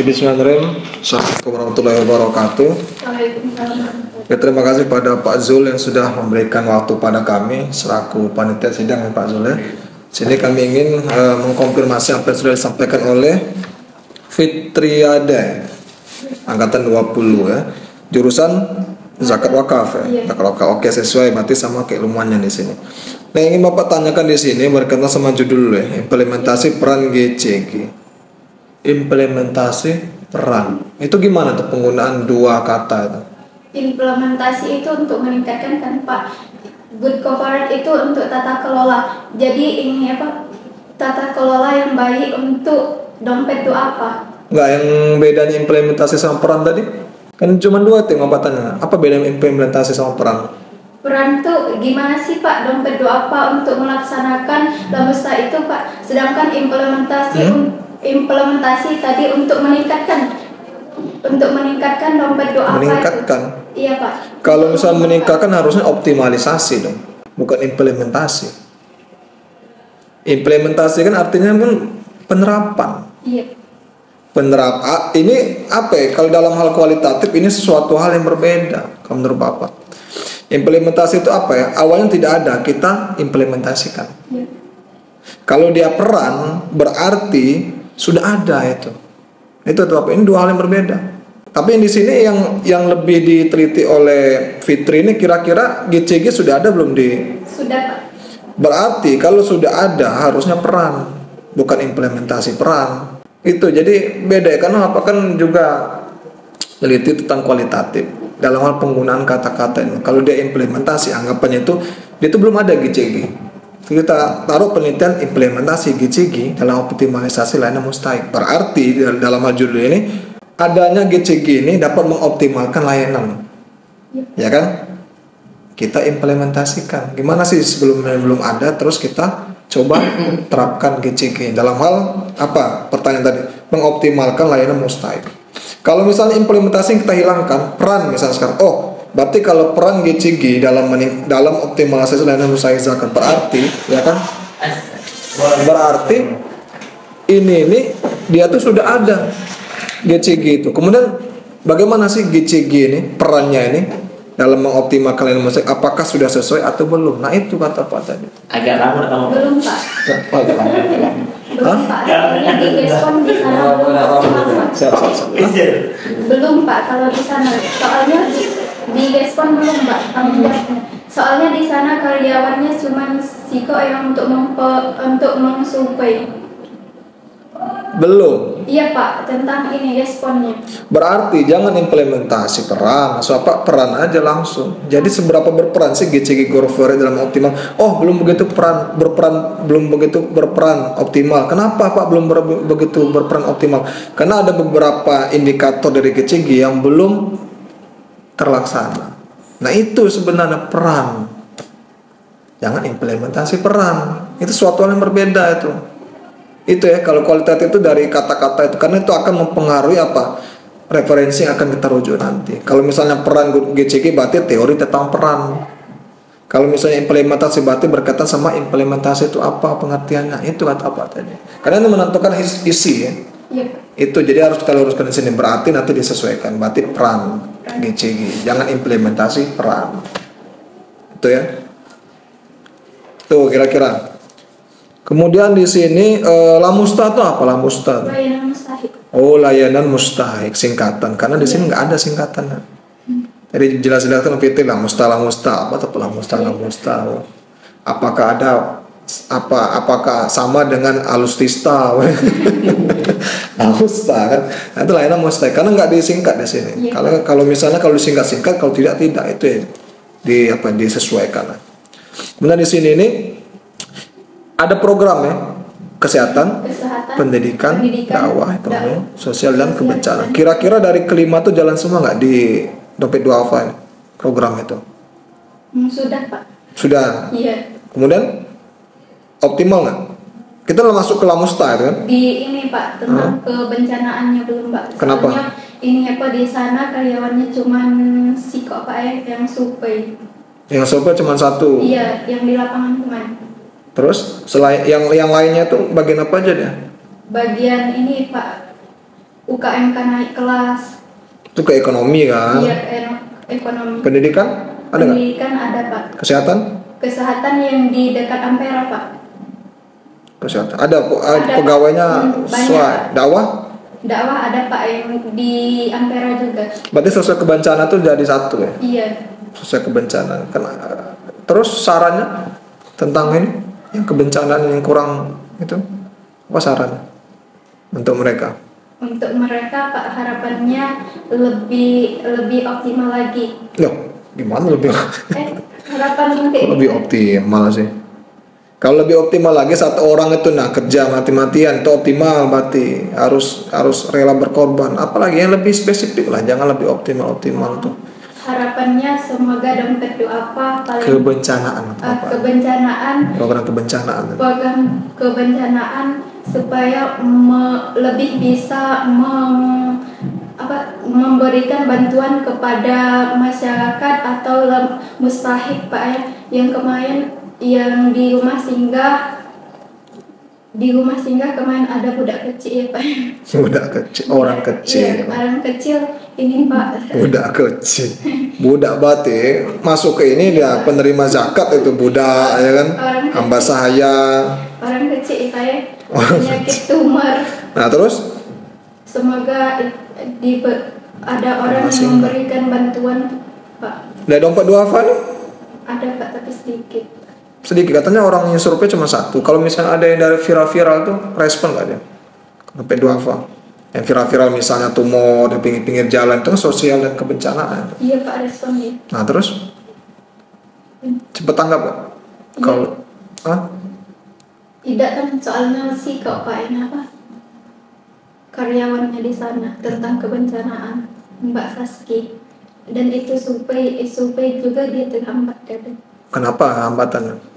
Bismillahirrahmanirrahim. Assalamualaikum warahmatullahi wabarakatuh. Ya, terima kasih pada Pak Zul yang sudah memberikan waktu pada kami selaku panitia sidang ya Pak Zul ya. Sini kami ingin mengkonfirmasi apa yang sudah disampaikan oleh Fitriada angkatan 20 ya. Jurusan zakat wakaf ya. Zakat wakaf. Oke, sesuai berarti sama keilmuannya di sini. Nah, yang ingin Bapak tanyakan di sini berkaitan sama judul ya, implementasi peran GCG. Implementasi peran itu gimana tuh penggunaan dua kata itu? Implementasi itu untuk meningkatkan kan Pak. Good corporate itu untuk tata kelola. Jadi ini apa? Tata kelola yang baik untuk dompet itu apa? Enggak, yang bedanya implementasi sama peran tadi? Kan cuma dua tuh tanya. Apa bedanya implementasi sama peran? Peran tuh gimana sih Pak? Dompet itu apa untuk melaksanakan lamusta itu Pak? Sedangkan implementasi tadi untuk meningkatkan dompet doa meningkatkan itu. Iya Pak. Kalau misalnya meningkatkan harusnya optimalisasi dong, bukan implementasi. Implementasi kan artinya kan penerapan. Iya. Ini apa ya, kalau dalam hal kualitatif ini sesuatu hal yang berbeda kalau menurut Bapak. Implementasi itu apa ya, awalnya tidak ada, kita implementasikan. Iya. Kalau dia peran berarti sudah ada itu apa? Ini dua hal yang berbeda. Tapi di sini yang lebih diteliti oleh Fitri ini kira-kira GCG sudah ada belum di? Sudah Pak. Berarti kalau sudah ada harusnya peran, bukan implementasi peran. Itu jadi beda karena apa kan juga teliti tentang kualitatif dalam hal penggunaan kata-kata ini. Kalau dia implementasi anggapannya dia itu belum ada GCG. Kita taruh penelitian implementasi GCG dalam optimalisasi layanan mustahik. Berarti dalam hal judul ini adanya GCG ini dapat mengoptimalkan layanan. Ya kan? Kita implementasikan. Gimana sih sebelum ada terus kita coba terapkan GCG dalam hal apa? Pertanyaan tadi, mengoptimalkan layanan mustahik. Kalau misalnya implementasi yang kita hilangkan, peran misalnya sekarang, berarti kalau peran GCG dalam optimalisasi layanan mustahik zakat berarti, ya kan? Berarti ini dia tuh sudah ada GCG itu. Kemudian bagaimana sih GCG ini perannya ini dalam mengoptimalkan layanan mustahik? Apakah sudah sesuai atau belum? Nah itu kata Pak tadi. Agak lama kamu. Belum Pak. Agak lama. Belum Pak. Soalnya di respon di sana belum Pak. Kalau di sana soalnya di respon belum Pak. Soalnya di sana karyawannya cuma Siko yang untuk mensuplai. Belum. Iya Pak, tentang ini responnya. Berarti jangan implementasi peran, peran aja langsung. Jadi seberapa berperan sih GCG corporate dalam optimal? Belum begitu berperan optimal. Kenapa Pak belum begitu berperan optimal? Karena ada beberapa indikator dari GCG yang belum terlaksana. Nah itu sebenarnya peran. Jangan implementasi peran. Itu suatu hal yang berbeda itu. Itu ya, kalau kualitatif itu dari kata-kata itu, karena itu akan mempengaruhi apa referensi yang akan kita rujuk nanti. Kalau misalnya peran GCG berarti teori tentang peran. Kalau misalnya implementasi berarti berkaitan sama implementasi itu apa pengertiannya, itu kata apa tadi. Karena itu menentukan isi ya. Itu jadi harus kita luruskan di sini, berarti nanti disesuaikan, berarti peran GCG, jangan implementasi peran. Itu ya. Tuh kira-kira. Kemudian di sini Lamusta itu apa Lamusta? Layanan mustahik. Layanan mustahik singkatan. Karena di sini nggak ada singkatan. Jadi jelas-jelaskan Fitri Lamusta apa tuh Lamusta? Apakah ada apakah sama dengan alustista? Lamusta kan? Nah, itu layanan mustahik karena nggak disingkat di sini. Kalau misalnya kalau disingkat, kalau tidak itu ya disesuaikan. Kemudian di sini ini ada program ya, kesehatan, pendidikan, dakwah, sosial dan kebencanaan. Kira-kira dari kelima itu jalan semua nggak di dompet duafa ini, program itu? Sudah Pak. Sudah. Iya. Kemudian optimal nggak? Kita masuk ke Lamusta itu kan? Di ini Pak tentang kebencanaannya belum Pak. Kenapa? Soalnya ini di sana karyawannya cuma Siko Pak yang suplai. Yang suplai cuma satu. Iya, yang di lapangan kemarin. Terus selain yang lainnya tuh bagian apa aja dia? Bagian ini Pak UKMK naik kelas. Itu ke ekonomi kan? Iya, ekonomi. Pendidikan ada nggak? Pendidikan ada Pak. Kesehatan? Kesehatan yang di dekat Ampera Pak. Kesehatan. Ada Ada, pegawainya banyak, sesuai. Pak. Dakwah? Dakwah ada Pak yang di Ampera juga. Berarti sesuai kebencanaan tuh jadi satu ya? Iya. Sesuai kebencanaan. Terus sarannya tentang ini yang kebencanaan yang kurang itu apa sarannya untuk mereka? Untuk mereka Pak harapannya lebih optimal lagi. Loh, gimana lebih Harapan mungkin lebih optimal sih? Kalau lebih optimal lagi, satu orang itu kerja mati-matian itu optimal, berarti harus rela berkorban. Apalagi yang lebih spesifik lah, jangan lebih optimal tuh. Harapannya semoga dompet duafa paling Kebencanaan apa? Program kebencanaan supaya lebih bisa memberikan bantuan kepada masyarakat atau mustahik Pak ya, yang kemarin yang di rumah singgah kemarin ada budak kecil ya Pak. Budak kecil, orang kecil. Iya, orang kecil ini Pak. Budak kecil. Budak berarti masuk ke ini dia penerima zakat itu budak ya kan? Hamba sahaya. Orang kecil Pak ya. Penyakit tumor. Nah, terus semoga ada orang yang memberikan bantuan Pak. Dari dompet duafa nih? Ada Pak, tapi sedikit. Sedikit, katanya orang yang survei cuma satu. Kalau misalnya ada yang dari viral-viral tuh respon nggak dia? Dompet duafa yang viral-viral misalnya tumor di pinggir-pinggir jalan itu sosial dan kebencanaan. Iya Pak, responnya. Nah terus cepet tanggap Pak? Iya. Kalau tidak kan soalnya sih kok Pak ini karyawannya di sana tentang kebencanaan Mbak Saski, dan itu survei juga dia terhambat kadang. Kenapa hambatannya?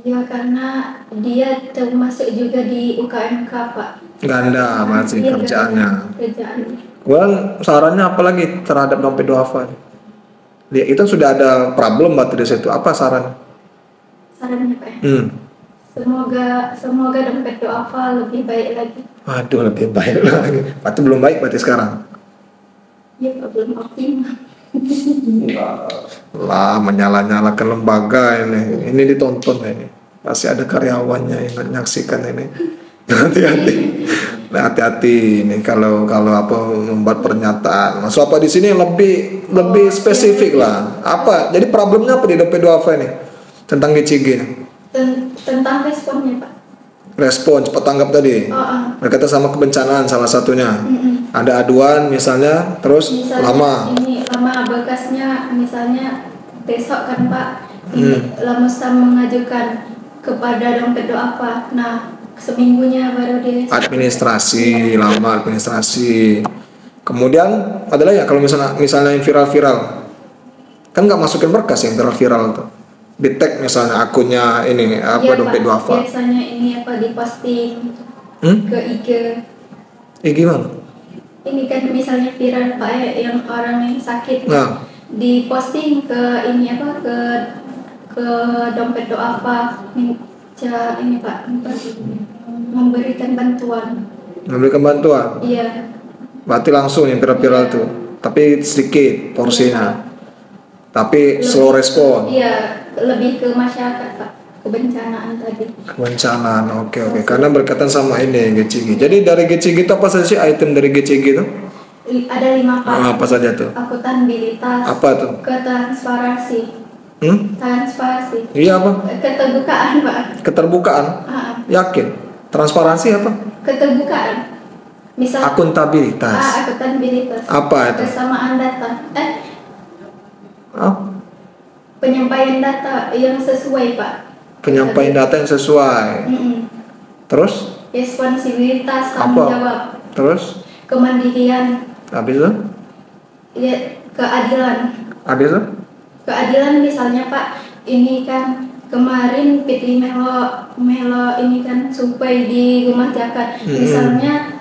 Ya karena dia termasuk juga di UKMK Pak. Ganda masih Iya, kerjaannya. Kerjaannya. Sarannya apa lagi terhadap dompet duafa? Dia itu sudah ada problem berarti di situ. Apa saran? Sarannya Pak. Semoga dompet duafa lebih baik lagi. Waduh, lebih baik lagi. Berarti belum baik berarti sekarang. Iya Pak, belum optimal. Lah menyala-nyalakan lembaga ini ditonton ini pasti ada karyawannya yang menyaksikan ini. Hati-hati ini kalau membuat pernyataan. Maksud apa di sini lebih spesifik lah. Apa? Jadi problemnya apa di dompet duafa ini tentang GCG? Tentang responnya Pak. Respon cepat tanggap tadi. Berkaitan sama kebencanaan salah satunya. Ada aduan misalnya lama. Ini lama bekasnya misalnya besok kan Pak. Ini Lamusta mengajukan kepada dompet duafa. Nah, seminggunya baru dia administrasi. Kemudian adalah ya kalau misalnya yang viral kan nggak masukin berkas yang viral tuh. Di tag misalnya akunnya ini dompet duafa. Biasanya ini diposting ke IG. Gimana? Ini kan misalnya viral Pak yang orang yang sakit. Nah, diposting ke ini ke dompet duafa minta ini Pak memberikan bantuan. Iya. Berarti langsung yang viral tuh. Tapi sedikit porsinya. Tapi slow respon. Iya, lebih ke masyarakat Pak, kebencanaan tadi. Kebencanaan, oke. Karena berkaitan sama ini GCG. Jadi dari GCG itu apa saja sih item dari GCG itu? Ada 5 Pak. Apa saja tuh? Akuntabilitas. Apa tuh? Transparansi. Transparansi. Iya apa? Keterbukaan Pak. Keterbukaan? Yakin? Transparansi apa? Keterbukaan. Misal akuntabilitas. Akuntabilitas. Apa itu? Kesamaan data. Penyampaian data yang sesuai Pak. Penyampaian data yang sesuai. Terus? Responsibilitas, tanggung jawab. Terus? Kemandirian. Habis itu? Ya, keadilan. Habis itu? Keadilan misalnya Pak, ini kan kemarin Fitri Melo ini kan survei di rumah zakat. Misalnya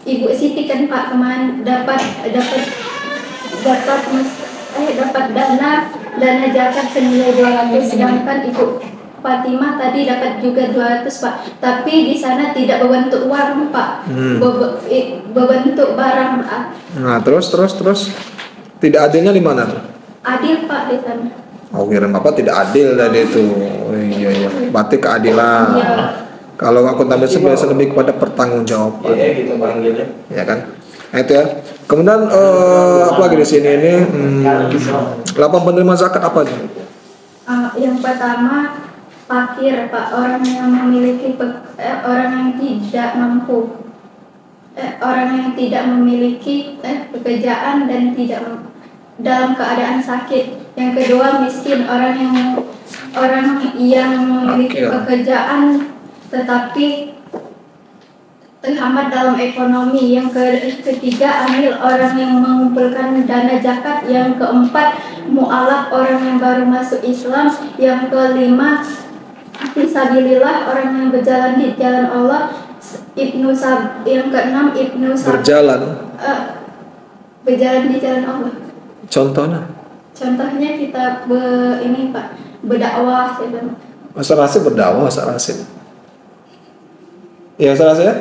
Ibu Siti kan Pak kemarin dapat dana zakat senilai 200, sedangkan Fatimah tadi dapat juga 200 Pak, tapi di sana tidak berbentuk uang Pak, berbentuk barang. Nah terus tidak adilnya di mana? Adil Pak di sana. Oh kira Bapak tidak adil tadi itu. Oh, iya. Berarti keadilan. Iya. Kalau akuntabilitas biasa lebih kepada pertanggungjawaban. Iya gitu panggilnya. Ya kan? Nah, itu ya. Kemudian apa lagi di sini ini? 8 penerima zakat apa aja? Yang pertama fakir Pak, orang yang memiliki orang yang tidak mampu, orang yang tidak memiliki pekerjaan dan tidak dalam keadaan sakit. Yang kedua miskin, orang yang memiliki pekerjaan tetapi terhambat dalam ekonomi. Yang ketiga amil, orang yang mengumpulkan dana zakat. Yang keempat mu'alaf, orang yang baru masuk Islam. Yang kelima fisabilillah, orang yang berjalan di jalan Allah. Yang keenam Berjalan. Berjalan di jalan Allah. Contohnya kita ini Pak, berdakwah gitu. Ustaz Rasid berdakwah, Ustaz Rasid. Ya Ustaz Rasid ya?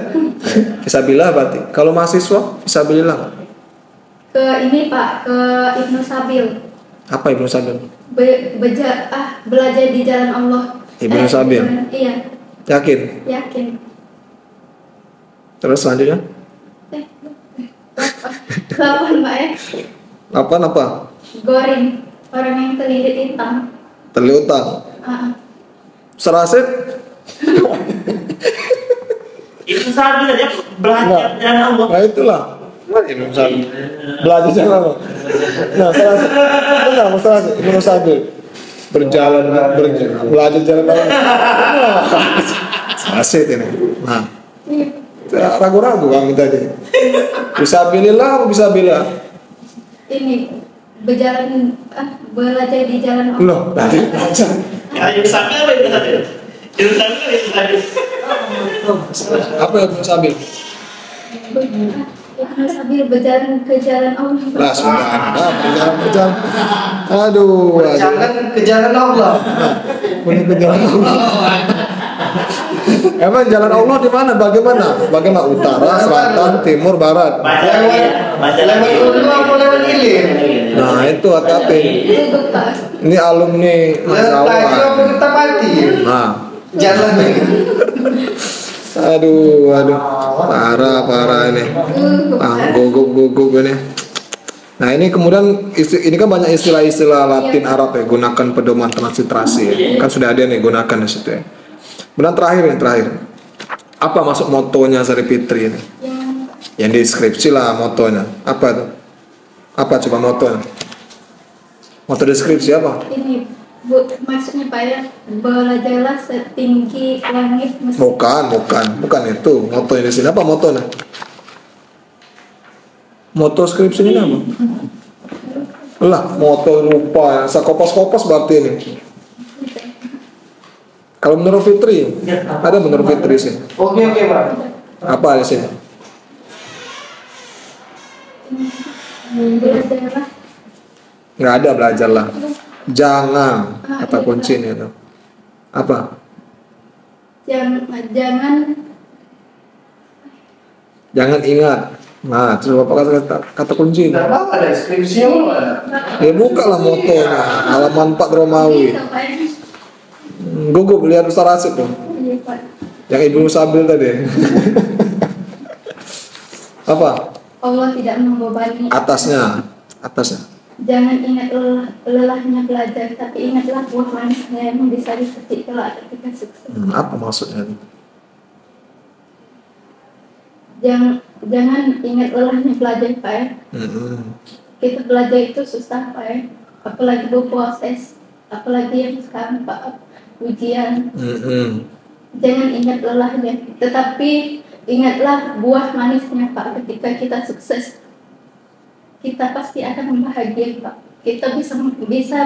Fisabilillah berarti. Kalau mahasiswa fisabilillah. Ke ini Pak, ke Ibnu Sabil. Apa Ibnu Sabil? Belajar di jalan Allah. Ibnu Sabil. Iya. Yakin. Terus selanjutnya? 8 Pak ya. 8 apa? Goring, orang yang terlilit hitam. Terliutang. Ustaz Rasid? Itu saja dia belajar jalan Allah. Nah itulah. Ibnu Sabil. Belajar jalan Allah. Nah, Ustaz Rasid. Benar, Ustaz Rasid. Ibnu Sabil. Belajar jalan Allah. Ustaz Rasid ini. Nah. Ragu-ragu kami tadi. Fisabilillah atau fisabilillah? Ini belajar di jalan Allah. Loh, tadi belajar. Itu sambil apa itu tadi? Itu sambil. Apa yang Ibnu Sabil? Ibnu Sabil berjalan ke jalan Allah. Lah sudah berjalan. Aduh. Jangan ke jalan Allah. Boleh ke jalan Allah. Emang jalan Allah di mana? Bagaimana? Utara, selatan, timur, barat. Lewat dulu apa lewat hilir? Nah itu hati-hati. Ini alumni Lewat lagi apa kita mati? Nah. Jalan lagi. Aduh. Parah ini. Gugup ini. Nah ini kemudian ini kan banyak istilah-istilah Latin Arab ya, gunakan pedoman transliterasi ya. Kan sudah ada nih gunakan di situ ya. Kemudian terakhir. Apa maksud motonya Sari Fitri ini? Yang deskripsi lah motonya. Apa itu? Apa coba motonya? Moto deskripsi apa? Ini maksudnya Pak ya, belajarlah setinggi langit. Bukan itu. Motonya di sini apa motonya? Moto skripsinya apa? Lah, moto lupa. Saya kopos berarti ini. Kalau menurut Fitri, ada menurut Fitri sih. Oke Pak. Apa di sini? Belajarlah. Nggak ada belajarlah. Jangan kata kunci ini itu. Apa? Jangan ingat. Nah, terus Bapak kata kunci. Tidak apa ada skripsinya apa? Ya buka lah motonya. Halaman 4 Romawi. Gugup lihat Ustaz Rasid tuh. Yang Ibnu Sabil tadi. Apa? Allah tidak membebani. Atasnya. Jangan ingat lelahnya belajar, tapi ingatlah buah manisnya yang bisa dipetik kelak ketika sukses. Apa maksudnya? Jangan ingat lelahnya belajar Pak ya. Kita belajar itu susah Pak ya. Apalagi berproses, apalagi yang sekarang Pak ujian. Jangan ingat lelahnya, tetapi ingatlah buah manisnya Pak. Ketika kita sukses, kita pasti akan bahagia Pak. Kita bisa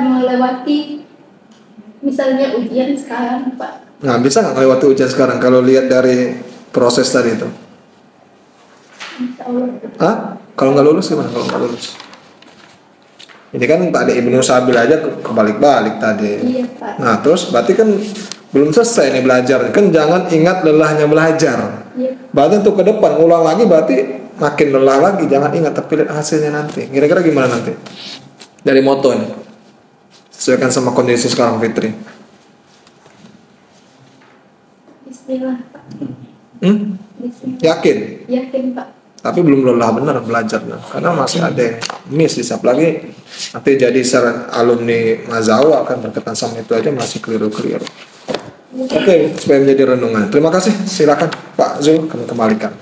melewati misalnya ujian sekarang Pak. Nah, bisa nggak melewati ujian sekarang kalau lihat dari proses tadi itu? Insya Allah. Hah? Kalau nggak lulus gimana? Kalau nggak lulus? Ini kan tadi Ibnu Sabil aja kebalik-balik tadi. Iya Pak. Nah terus berarti kan belum selesai nih belajar, kan jangan ingat lelahnya belajar. Iya. Berarti untuk ke depan ulang lagi berarti makin lelah lagi, jangan ingat tapi lihat hasilnya nanti. Kira-kira gimana nanti? Dari moto ini. Sesuaikan sama kondisi sekarang Fitri. Bismillah Pak. Bismillah. Yakin? Yakin Pak. Tapi belum lelah benar belajarnya karena masih ada yang miss, apalagi nanti jadi alumni Mazawa kan berkaitan sama itu aja masih keliru-keliru. Oke, supaya menjadi renungan. Terima kasih. Silakan Pak Zul, kami kembalikan.